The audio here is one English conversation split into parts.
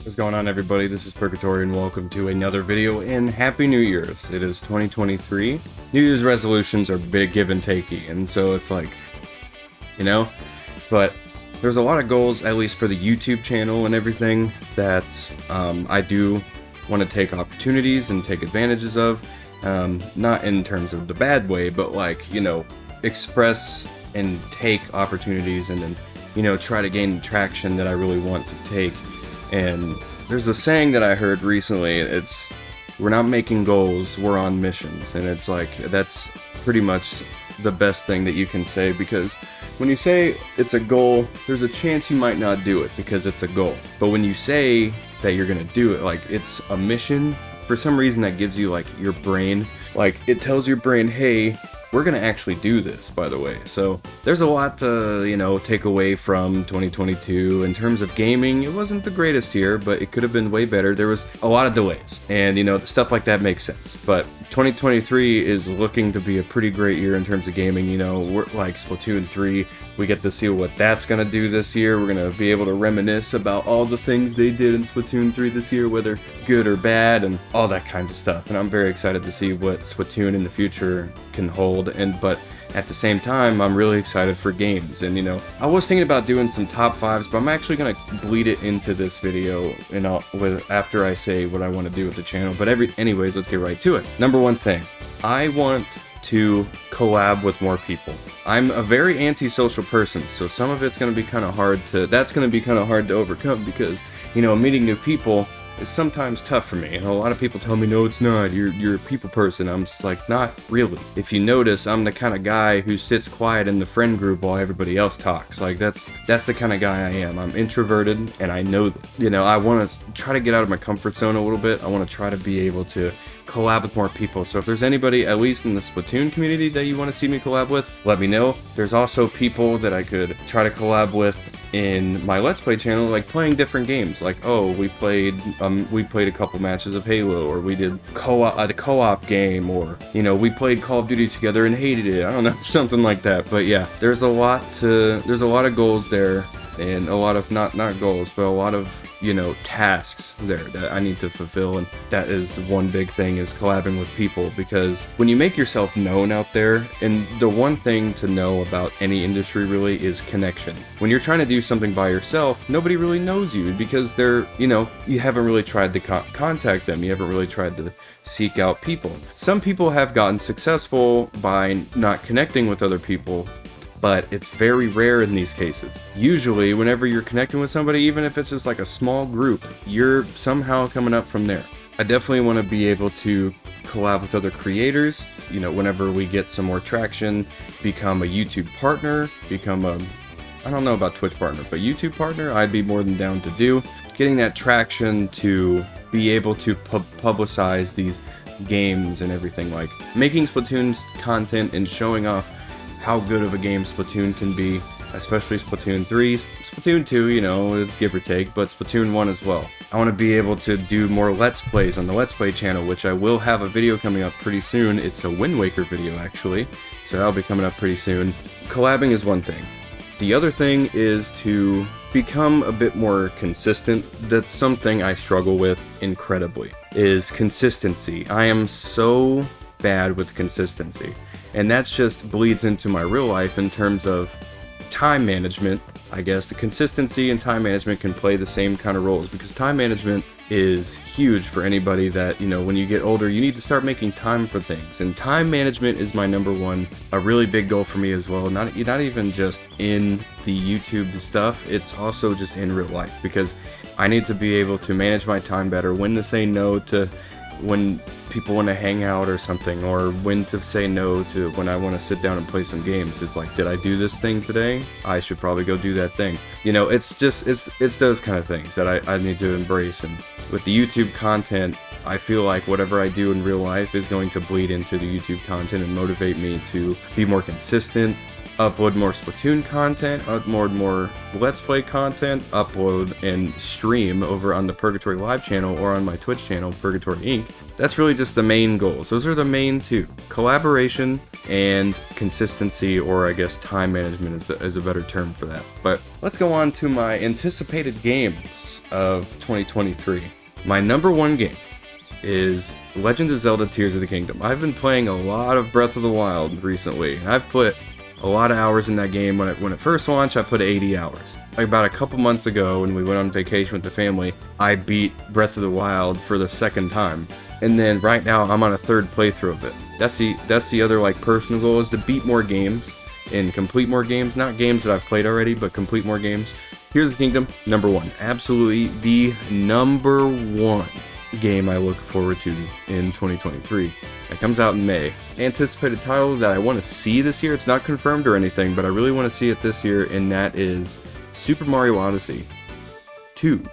What's going on, everybody? This is Purgatory and welcome to another video, and Happy New Year's. It is 2023. New Year's resolutions are big give and takey, and so it's like, but there's a lot of goals, at least for the YouTube channel and everything, that I do want to take opportunities and take advantages of. Not in terms of the bad way, but express and take opportunities and then, try to gain traction that I really want to take. And there's a saying that I heard recently, it's, we're not making goals, we're on missions. And it's like, that's pretty much the best thing that you can say, because when you say it's a goal, there's a chance you might not do it because it's a goal. But when you say that you're gonna do it, like it's a mission, for some reason that gives you your brain, it tells your brain, hey, we're gonna actually do this, by the way. So there's a lot to, take away from 2022. In terms of gaming, it wasn't the greatest year, but it could have been way better. There was a lot of delays, and stuff like that makes sense. But 2023 is looking to be a pretty great year in terms of gaming. We're like Splatoon 3, we get to see what that's gonna do this year. We're gonna be able to reminisce about all the things they did in Splatoon 3 this year, whether good or bad, and all that kinds of stuff. And I'm very excited to see what Splatoon in the future can hold. But at the same time, I'm really excited for games. And I was thinking about doing some top fives, but I'm actually gonna bleed it into this video and after I say what I want to do with the channel. But anyways, let's get right to it. Number one thing, I want to collab with more people. I'm a very antisocial person, so some of it's going to be kind of hard to overcome, because meeting new people is sometimes tough for me. And a lot of people tell me, no, it's not, you're a people person. I'm just like, not really. If you notice, I'm the kind of guy who sits quiet in the friend group while everybody else talks. That's the kind of guy I am. I'm introverted, and I know that. I want to try to get out of my comfort zone a little bit. I want to try to be able to collab with more people. So if there's anybody, at least in the Splatoon community, that you want to see me collab with, let me know. There's also people that I could try to collab with in my Let's Play channel, like playing different games. Like, oh, we played a couple matches of Halo, or we did a co-op game, or we played Call of Duty together and hated it. I don't know, something like that. But yeah, there's a lot of goals there, and a lot of not goals, but a lot of tasks there that I need to fulfill. And that is one big thing, is collabing with people, because when you make yourself known out there, and the one thing to know about any industry really is connections. When you're trying to do something by yourself, nobody really knows you, because they're, you haven't really tried to contact them. You haven't really tried to seek out people. Some people have gotten successful by not connecting with other people, but it's very rare in these cases. Usually, whenever you're connecting with somebody, even if it's just like a small group, you're somehow coming up from there. I definitely want to be able to collab with other creators, whenever we get some more traction, become a YouTube partner, I don't know about Twitch partner, but YouTube partner, I'd be more than down to do. Getting that traction to be able to publicize these games and everything, like making Splatoon's content and showing off how good of a game Splatoon can be, especially Splatoon 3. Splatoon 2, it's give or take, but Splatoon 1 as well. I want to be able to do more Let's Plays on the Let's Play channel, which I will have a video coming up pretty soon. It's a Wind Waker video, actually, so that'll be coming up pretty soon. Collabing is one thing. The other thing is to become a bit more consistent. That's something I struggle with incredibly, is consistency. I am so bad with consistency. And that's just bleeds into my real life in terms of time management. I guess the consistency and time management can play the same kind of roles, because time management is huge for anybody that, when you get older, you need to start making time for things. And time management is my number one, a really big goal for me as well. Not even just in the YouTube stuff, it's also just in real life, because I need to be able to manage my time better, when to say no to when people want to hang out or something, or when to say no to when I want to sit down and play some games. It's like, did I do this thing today? I should probably go do that thing. It's those kind of things that I need to embrace. And with the YouTube content, I feel like whatever I do in real life is going to bleed into the YouTube content and motivate me to be more consistent, upload more Splatoon content, upload more Let's Play content, upload and stream over on the Purgatory Live channel or on my Twitch channel, Purgatory Inc. That's really just the main goals. Those are the main two. Collaboration and consistency, or I guess time management is a better term for that. But let's go on to my anticipated games of 2023. My number one game is Legend of Zelda Tears of the Kingdom. I've been playing a lot of Breath of the Wild recently. I've put a lot of hours in that game. When it first launched, I put 80 hours. Like about a couple months ago when we went on vacation with the family, I beat Breath of the Wild for the second time. And then right now I'm on a third playthrough of it. That's the other like personal goal, is to beat more games and complete more games. Not games that I've played already, but complete more games. Tears of the Kingdom, number one. Absolutely the number one game I look forward to in 2023. It comes out in May. Anticipated title that I want to see this year. It's not confirmed or anything, but I really want to see it this year, and that is Super Mario Odyssey 2.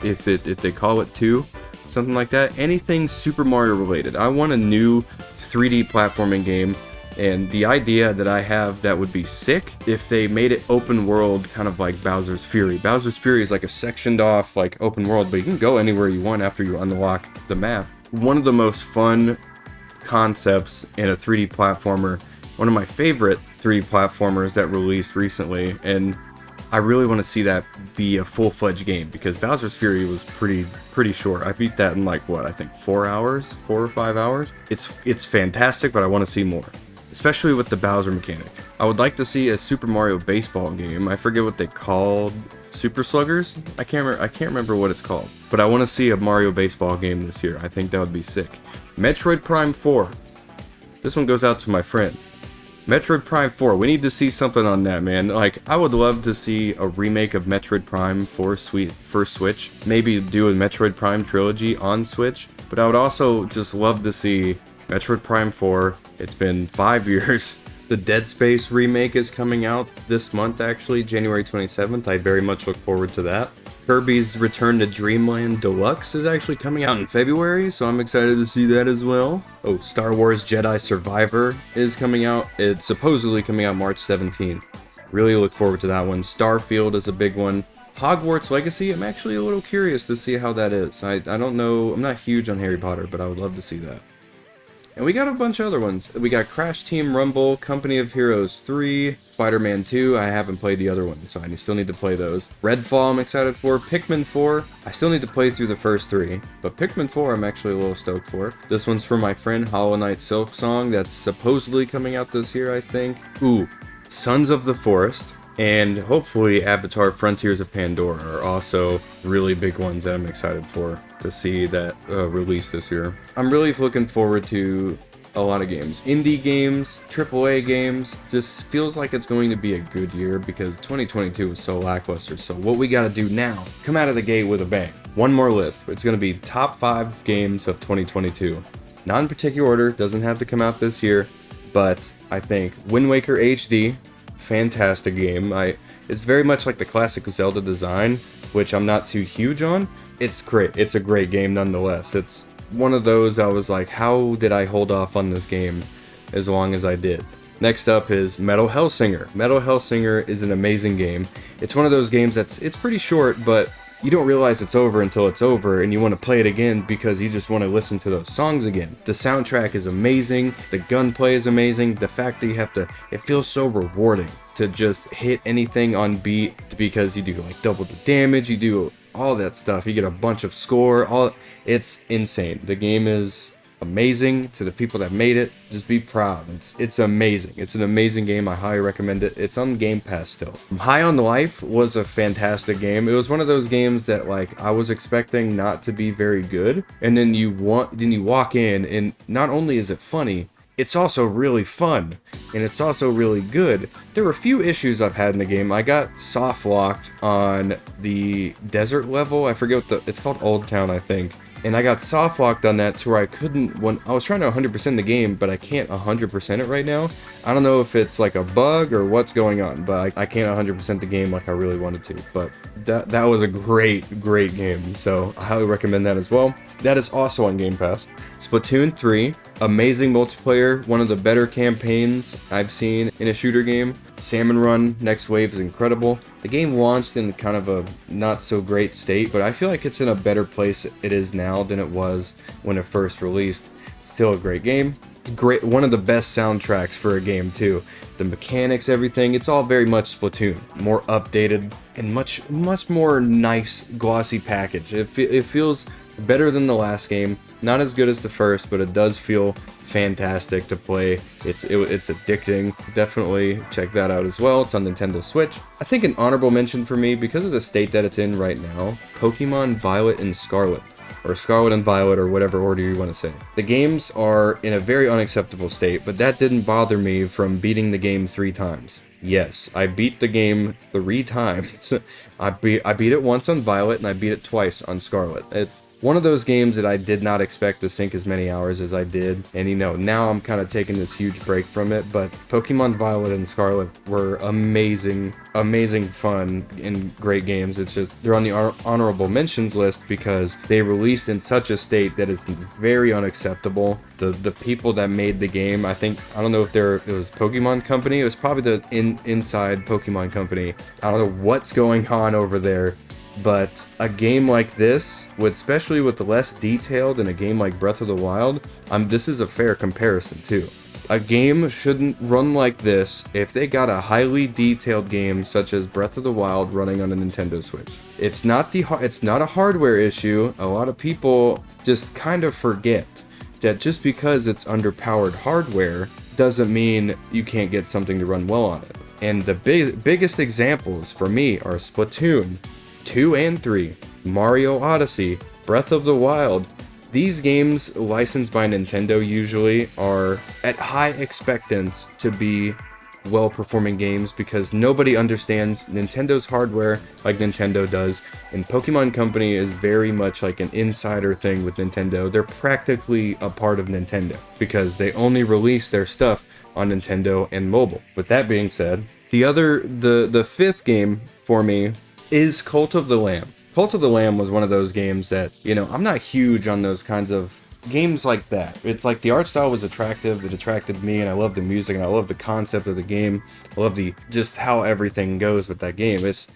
If they call it 2, something like that. Anything Super Mario related. I want a new 3D platforming game. And the idea that I have that would be sick if they made it open world, kind of like Bowser's Fury. Bowser's Fury is like a sectioned off like open world, but you can go anywhere you want after you unlock the map. One of the most fun concepts in a 3D platformer, one of my favorite 3D platformers that released recently, and I really want to see that be a full-fledged game, because Bowser's Fury was pretty short. I beat that in like what, I think 4 or 5 hours. It's fantastic, but I want to see more. Especially with the Bowser mechanic. I would like to see a Super Mario baseball game. I forget what they called, Super Sluggers? I can't remember what it's called. But I want to see a Mario baseball game this year. I think that would be sick. Metroid Prime 4. This one goes out to my friend. Metroid Prime 4. We need to see something on that, man. Like, I would love to see a remake of Metroid Prime for Switch. Maybe do a Metroid Prime trilogy on Switch. But I would also just love to see Metroid Prime 4. It's been 5 years. The Dead Space remake is coming out this month, actually, January 27th. I very much look forward to that. Kirby's Return to Dreamland Deluxe is actually coming out in February, so I'm excited to see that as well. Oh, Star Wars Jedi Survivor is coming out. It's supposedly coming out March 17th. Really look forward to that one. Starfield is a big one. Hogwarts Legacy, I'm actually a little curious to see how that is. I don't know, I'm not huge on Harry Potter, but I would love to see that. And we got a bunch of other ones. We got Crash Team Rumble, Company of Heroes 3, Spider-Man 2. I haven't played the other ones, so I still need to play those. Redfall I'm excited for. Pikmin 4. I still need to play through the first 3, but Pikmin 4 I'm actually a little stoked for. This one's for my friend Hollow Knight Silk Song that's supposedly coming out this year, I think. Ooh, Sons of the Forest. And hopefully Avatar Frontiers of Pandora are also really big ones that I'm excited for to see that release this year. I'm really looking forward to a lot of games. Indie games, AAA games. Just feels like it's going to be a good year because 2022 was so lackluster. So what we got to do now, come out of the gate with a bang. One more list. It's going to be top 5 games of 2022. Not in particular order, doesn't have to come out this year, but I think Wind Waker HD, fantastic game. It's very much like the classic Zelda design, which I'm not too huge on. It's great. It's a great game nonetheless. It's one of those I was like, how did I hold off on this game as long as I did? Next up is Metal Hellsinger. Metal Hellsinger is an amazing game. It's one of those games it's pretty short, but you don't realize it's over until it's over, and you want to play it again because you just want to listen to those songs again. The soundtrack is amazing, the gunplay is amazing, the fact that it feels so rewarding to just hit anything on beat because you do like double the damage, you do all that stuff, you get a bunch of score, it's insane. The game is amazing. To the people that made it, just be proud. It's amazing. It's an amazing game. I highly recommend it. It's on Game Pass still. High on Life was a fantastic game. It was one of those games that like I was expecting not to be very good, and then you walk in and not only is it funny, it's also really fun, and it's also really good. There were a few issues I've had in the game. I got soft locked on the desert level. I forget it's called Old Town, I think. And I got soft locked on that to where I was trying to 100% the game, but I can't 100% it right now. I don't know if it's like a bug or what's going on, but I can't 100% the game like I really wanted to. But that was a great game, so I highly recommend that as well. That is also on Game Pass. Splatoon 3, amazing multiplayer, one of the better campaigns I've seen in a shooter game. Salmon Run Next Wave is incredible. The game launched in kind of a not so great state, but I feel like it's in a better place it is now than it was when it first released. Still a great game. great, one of the best soundtracks for a game too. The mechanics, everything, it's all very much Splatoon, more updated and much more nice glossy package. It feels better than the last game, not as good as the first, but it does feel fantastic to play. It's addicting. Definitely check that out as well. It's on Nintendo Switch. I think an honorable mention for me, because of the state that it's in right now, Pokemon Violet and Scarlet, or Scarlet and Violet, or whatever order you want to say. The games are in a very unacceptable state, but that didn't bother me from beating the game 3 times. Yes, I beat the game 3 times. I beat it once on Violet, and I beat it twice on Scarlet. It's one of those games that I did not expect to sink as many hours as I did, and you know, now I'm kind of taking this huge break from it, but Pokemon Violet and Scarlet were amazing fun and great games. It's just, they're on the honorable mentions list because they released in such a state that it's very unacceptable. The people that made the game, I don't know if it was Pokemon Company, it was probably the inside Pokemon Company. I don't know what's going on over there, but a game like this, especially with the less detail than a game like Breath of the Wild, this is a fair comparison too. A game shouldn't run like this if they got a highly detailed game such as Breath of the Wild running on a Nintendo Switch. It's not a hardware issue. A lot of people just kind of forget that just because it's underpowered hardware doesn't mean you can't get something to run well on it. And the biggest examples for me are Splatoon 2 and 3, Mario Odyssey, Breath of the Wild. These games licensed by Nintendo usually are at high expectance to be well-performing games because nobody understands Nintendo's hardware like Nintendo does, and Pokemon Company is very much like an insider thing with Nintendo. They're practically a part of Nintendo because they only release their stuff on Nintendo and mobile. With that being said, the fifth game for me is Cult of the Lamb. Cult of the Lamb was one of those games that, you know, I'm not huge on those kinds of games like that. It's like the art style was attractive, it attracted me, and I love the music, and I love the concept of the game. I love just how everything goes with that game. It's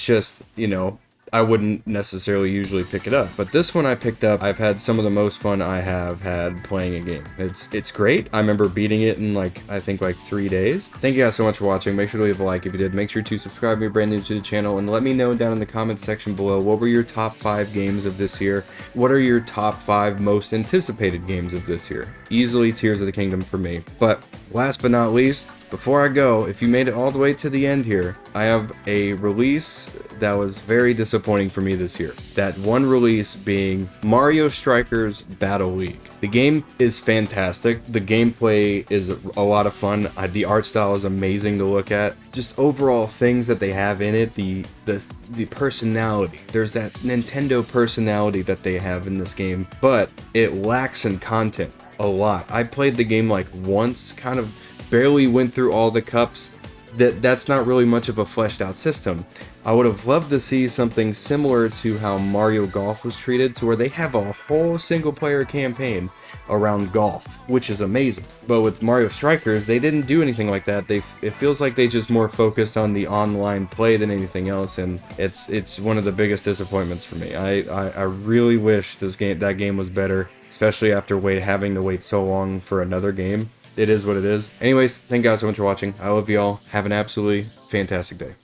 just, you know, I wouldn't necessarily usually pick it up, but this one I picked up. I've had some of the most fun I have had playing a game. It's great. I remember beating it in I think 3 days. Thank you guys so much for watching. Make sure to leave a like if you did. Make sure to subscribe if you're brand new to the channel, and let me know down in the comments section below, what were your top 5 games of this year? What are your top 5 most anticipated games of this year? Easily Tears of the Kingdom for me. But last but not least, before I go, if you made it all the way to the end here, I have a release that was very disappointing for me this year. That one release being Mario Strikers Battle League. The game is fantastic. The gameplay is a lot of fun. The art style is amazing to look at. Just overall things that they have in it, the personality. There's that Nintendo personality that they have in this game, but it lacks in content a lot. I played the game once, kind of barely went through all the cups. That's not really much of a fleshed out system. I would have loved to see something similar to how Mario Golf was treated, to where they have a whole single player campaign around golf, which is amazing. But with Mario Strikers, they didn't do anything like that. It feels like they just more focused on the online play than anything else, and it's one of the biggest disappointments for me. I really wish that game was better, especially after having to wait so long for another game. It is what it is. Anyways, thank you guys so much for watching. I love y'all. Have an absolutely fantastic day.